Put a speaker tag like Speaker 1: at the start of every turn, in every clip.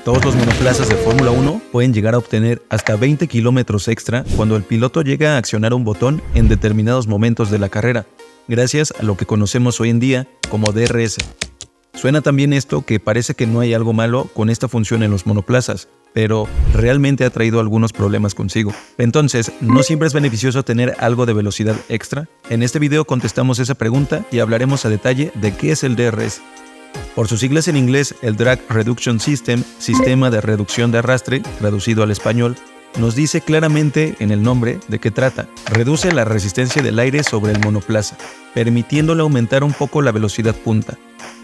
Speaker 1: Todos los monoplazas de Fórmula 1 pueden llegar a obtener hasta 20 kilómetros extra cuando el piloto llega a accionar un botón en determinados momentos de la carrera, gracias a lo que conocemos hoy en día como DRS. Suena también esto que parece que no hay algo malo con esta función en los monoplazas, pero realmente ha traído algunos problemas consigo. Entonces, ¿no siempre es beneficioso tener algo de velocidad extra? En este video contestamos esa pregunta y hablaremos a detalle de qué es el DRS. Por sus siglas en inglés, el Drag Reduction System, sistema de reducción de arrastre, traducido al español, nos dice claramente en el nombre de qué trata. Reduce la resistencia del aire sobre el monoplaza, permitiéndole aumentar un poco la velocidad punta.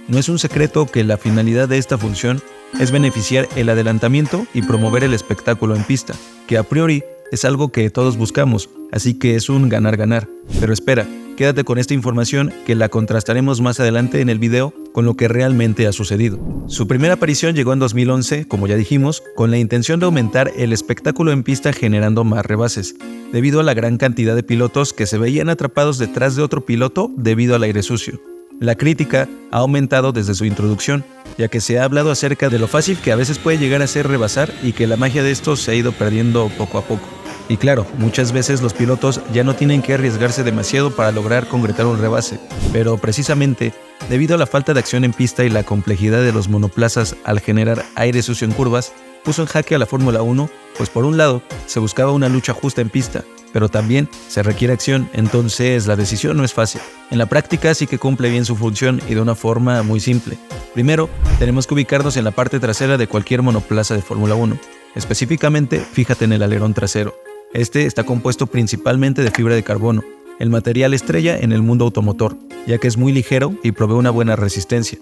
Speaker 1: No es un secreto que la finalidad de esta función es beneficiar el adelantamiento y promover el espectáculo en pista, que a priori es algo que todos buscamos, así que es un ganar-ganar. Pero espera, quédate con esta información que la contrastaremos más adelante en el video con lo que realmente ha sucedido. Su primera aparición llegó en 2011, como ya dijimos, con la intención de aumentar el espectáculo en pista generando más rebases, debido a la gran cantidad de pilotos que se veían atrapados detrás de otro piloto debido al aire sucio. La crítica ha aumentado desde su introducción, ya que se ha hablado acerca de lo fácil que a veces puede llegar a ser rebasar y que la magia de esto se ha ido perdiendo poco a poco. Y claro, muchas veces los pilotos ya no tienen que arriesgarse demasiado para lograr concretar un rebase, pero precisamente debido a la falta de acción en pista y la complejidad de los monoplazas al generar aire sucio en curvas, puso en jaque a la Fórmula 1, pues por un lado se buscaba una lucha justa en pista, pero también se requiere acción, entonces la decisión no es fácil. En la práctica sí que cumple bien su función y de una forma muy simple. Primero, tenemos que ubicarnos en la parte trasera de cualquier monoplaza de Fórmula 1. Específicamente, fíjate en el alerón trasero. Este está compuesto principalmente de fibra de carbono, el material estrella en el mundo automotor, ya que es muy ligero y provee una buena resistencia.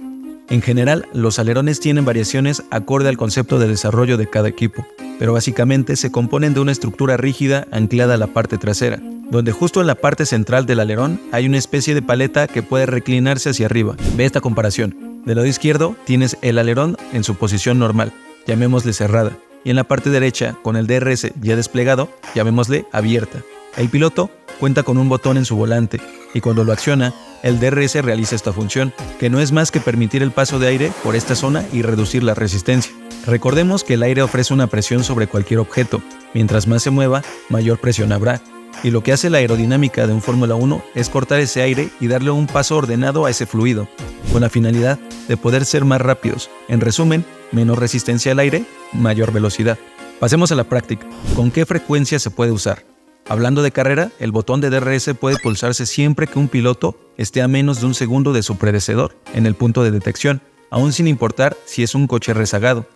Speaker 1: En general, los alerones tienen variaciones acorde al concepto de desarrollo de cada equipo, pero básicamente se componen de una estructura rígida anclada a la parte trasera, donde justo en la parte central del alerón hay una especie de paleta que puede reclinarse hacia arriba. Ve esta comparación. Del lado izquierdo tienes el alerón en su posición normal, llamémosle cerrada, y en la parte derecha, con el DRS ya desplegado, llamémosle abierta. El piloto cuenta con un botón en su volante, y cuando lo acciona, el DRS realiza esta función, que no es más que permitir el paso de aire por esta zona y reducir la resistencia. Recordemos que el aire ofrece una presión sobre cualquier objeto, mientras más se mueva, mayor presión habrá, y lo que hace la aerodinámica de un Fórmula 1 es cortar ese aire y darle un paso ordenado a ese fluido, con la finalidad de poder ser más rápidos. En resumen, menor resistencia al aire, mayor velocidad. Pasemos a la práctica. ¿Con qué frecuencia se puede usar? Hablando de carrera, el botón de DRS puede pulsarse siempre que un piloto esté a menos de un segundo de su predecesor en el punto de detección, aún sin importar si es un coche rezagado.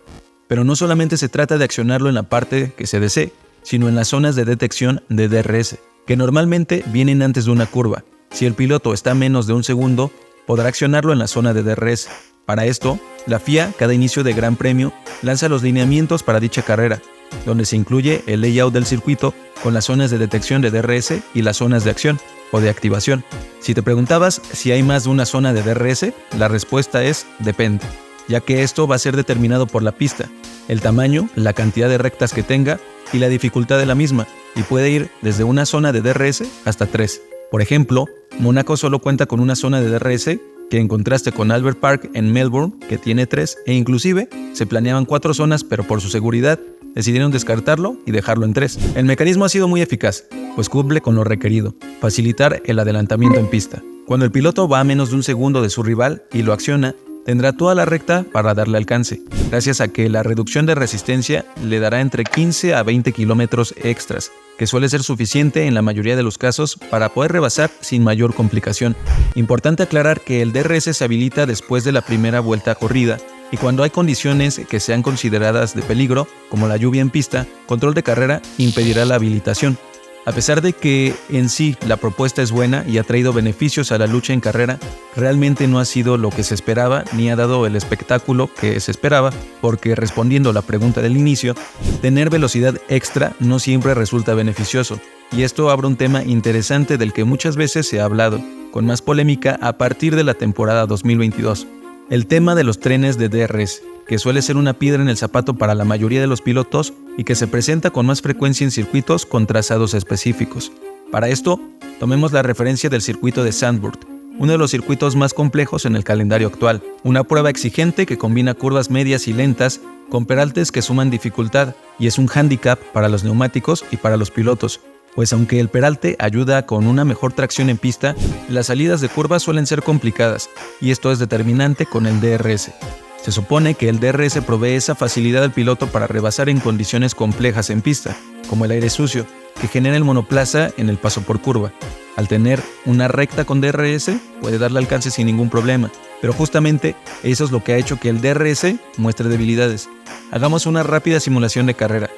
Speaker 1: Pero no solamente se trata de accionarlo en la parte que se desee, sino en las zonas de detección de DRS, que normalmente vienen antes de una curva. Si el piloto está a menos de un segundo, podrá accionarlo en la zona de DRS. Para esto, la FIA, cada inicio de Gran Premio, lanza los lineamientos para dicha carrera, donde se incluye el layout del circuito con las zonas de detección de DRS y las zonas de acción o de activación. Si te preguntabas si hay más de una zona de DRS, la respuesta es depende, ya que esto va a ser determinado por la pista, el tamaño, la cantidad de rectas que tenga y la dificultad de la misma, y puede ir desde una zona de DRS hasta 3. Por ejemplo, Mónaco solo cuenta con una zona de DRS, que en contraste con Albert Park en Melbourne, que tiene 3, e inclusive se planeaban 4 zonas, pero por su seguridad decidieron descartarlo y dejarlo en 3. El mecanismo ha sido muy eficaz, pues cumple con lo requerido, facilitar el adelantamiento en pista. Cuando el piloto va a menos de un segundo de su rival y lo acciona, tendrá toda la recta para darle alcance, gracias a que la reducción de resistencia le dará entre 15 a 20 kilómetros extras, que suele ser suficiente en la mayoría de los casos para poder rebasar sin mayor complicación. Importante aclarar que el DRS se habilita después de la primera vuelta corrida y cuando hay condiciones que sean consideradas de peligro, como la lluvia en pista, control de carrera impedirá la habilitación. A pesar de que en sí la propuesta es buena y ha traído beneficios a la lucha en carrera, realmente no ha sido lo que se esperaba ni ha dado el espectáculo que se esperaba, porque respondiendo a la pregunta del inicio, tener velocidad extra no siempre resulta beneficioso, y esto abre un tema interesante del que muchas veces se ha hablado, con más polémica a partir de la temporada 2022. El tema de los trenes de DRS, que suele ser una piedra en el zapato para la mayoría de los pilotos y que se presenta con más frecuencia en circuitos con trazados específicos. Para esto, tomemos la referencia del circuito de Zandvoort, uno de los circuitos más complejos en el calendario actual, una prueba exigente que combina curvas medias y lentas con peraltes que suman dificultad y es un hándicap para los neumáticos y para los pilotos, pues aunque el peralte ayuda con una mejor tracción en pista, las salidas de curva suelen ser complicadas y esto es determinante con el DRS. Se supone que el DRS provee esa facilidad al piloto para rebasar en condiciones complejas en pista, como el aire sucio, que genera el monoplaza en el paso por curva. Al tener una recta con DRS, puede darle alcance sin ningún problema, pero justamente eso es lo que ha hecho que el DRS muestre debilidades. Hagamos una rápida simulación de carrera,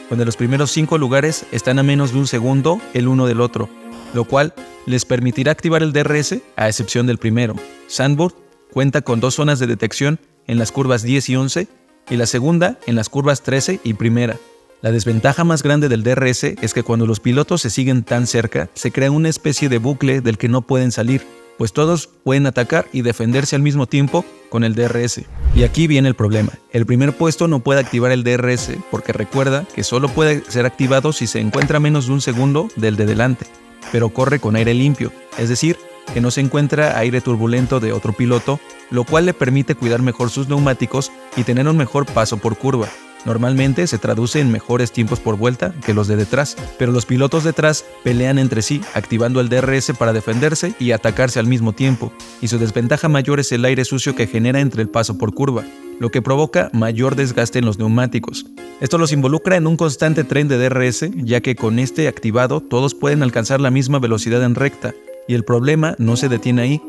Speaker 1: donde los primeros 5 lugares están a menos de un segundo el uno del otro, lo cual les permitirá activar el DRS a excepción del primero. Zandvoort cuenta con 2 zonas de detección en las curvas 10 y 11 y la segunda en las curvas 13 y primera. La desventaja más grande del DRS es que cuando los pilotos se siguen tan cerca, se crea una especie de bucle del que no pueden salir, pues todos pueden atacar y defenderse al mismo tiempo con el DRS. Y aquí viene el problema. El primer puesto no puede activar el DRS porque recuerda que solo puede ser activado si se encuentra a menos de un segundo del de delante, pero corre con aire limpio, es decir, que no se encuentra aire turbulento de otro piloto, lo cual le permite cuidar mejor sus neumáticos y tener un mejor paso por curva. Normalmente se traduce en mejores tiempos por vuelta que los de detrás, pero los pilotos detrás pelean entre sí, activando el DRS para defenderse y atacarse al mismo tiempo, y su desventaja mayor es el aire sucio que genera entre el paso por curva, lo que provoca mayor desgaste en los neumáticos. Esto los involucra en un constante tren de DRS, ya que con este activado todos pueden alcanzar la misma velocidad en recta, y el problema no se detiene ahí,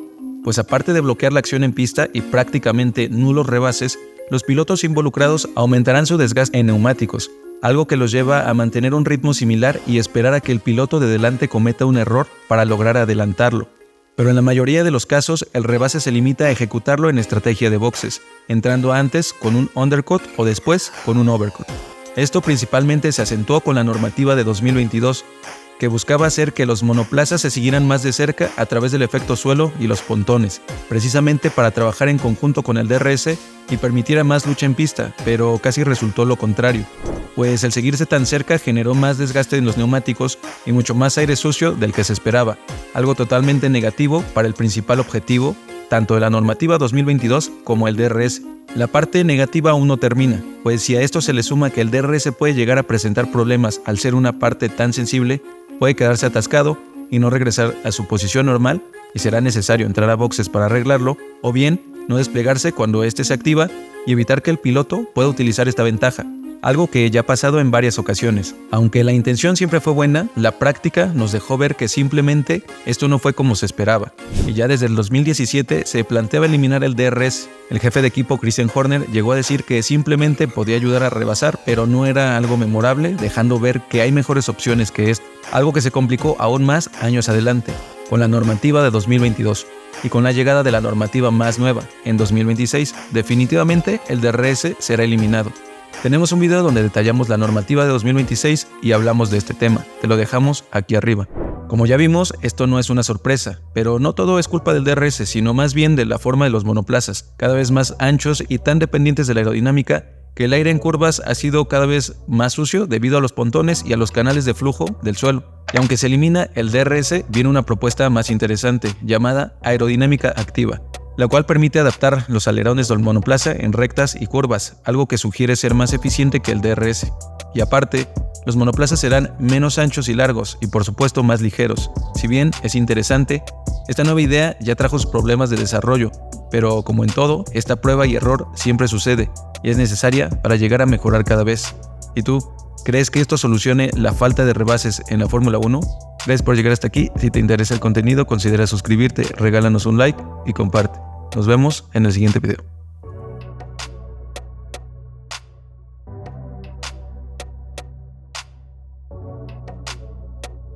Speaker 1: pues aparte de bloquear la acción en pista y prácticamente nulos rebases, los pilotos involucrados aumentarán su desgaste en neumáticos, algo que los lleva a mantener un ritmo similar y esperar a que el piloto de delante cometa un error para lograr adelantarlo. Pero en la mayoría de los casos, el rebase se limita a ejecutarlo en estrategia de boxes, entrando antes con un undercut o después con un overcut. Esto principalmente se acentuó con la normativa de 2022, que buscaba hacer que los monoplazas se siguieran más de cerca a través del efecto suelo y los pontones, precisamente para trabajar en conjunto con el DRS y permitiera más lucha en pista, pero casi resultó lo contrario, pues el seguirse tan cerca generó más desgaste en los neumáticos y mucho más aire sucio del que se esperaba, algo totalmente negativo para el principal objetivo, tanto de la normativa 2022 como el DRS. La parte negativa aún no termina, pues si a esto se le suma que el DRS puede llegar a presentar problemas al ser una parte tan sensible, puede quedarse atascado y no regresar a su posición normal y será necesario entrar a boxes para arreglarlo o bien no desplegarse cuando éste se activa y evitar que el piloto pueda utilizar esta ventaja, algo que ya ha pasado en varias ocasiones. Aunque la intención siempre fue buena, la práctica nos dejó ver que simplemente esto no fue como se esperaba y ya desde el 2017 se planteaba eliminar el DRS. El jefe de equipo Christian Horner llegó a decir que simplemente podía ayudar a rebasar, pero no era algo memorable, dejando ver que hay mejores opciones que esto, algo que se complicó aún más años adelante, con la normativa de 2022 y con la llegada de la normativa más nueva, en 2026, definitivamente el DRS será eliminado. Tenemos un video donde detallamos la normativa de 2026 y hablamos de este tema, te lo dejamos aquí arriba. Como ya vimos, esto no es una sorpresa, pero no todo es culpa del DRS, sino más bien de la forma de los monoplazas, cada vez más anchos y tan dependientes de la aerodinámica, que el aire en curvas ha sido cada vez más sucio debido a los pontones y a los canales de flujo del suelo. Y aunque se elimina el DRS, viene una propuesta más interesante, llamada aerodinámica activa, la cual permite adaptar los alerones del monoplaza en rectas y curvas, algo que sugiere ser más eficiente que el DRS. Y aparte, los monoplazas serán menos anchos y largos y por supuesto más ligeros. Si bien es interesante, esta nueva idea ya trajo sus problemas de desarrollo, pero como en todo, esta prueba y error siempre sucede y es necesaria para llegar a mejorar cada vez. ¿Y tú? ¿Crees que esto solucione la falta de rebases en la Fórmula 1? Gracias por llegar hasta aquí. Si te interesa el contenido, considera suscribirte, regálanos un like y comparte. Nos vemos en el siguiente video.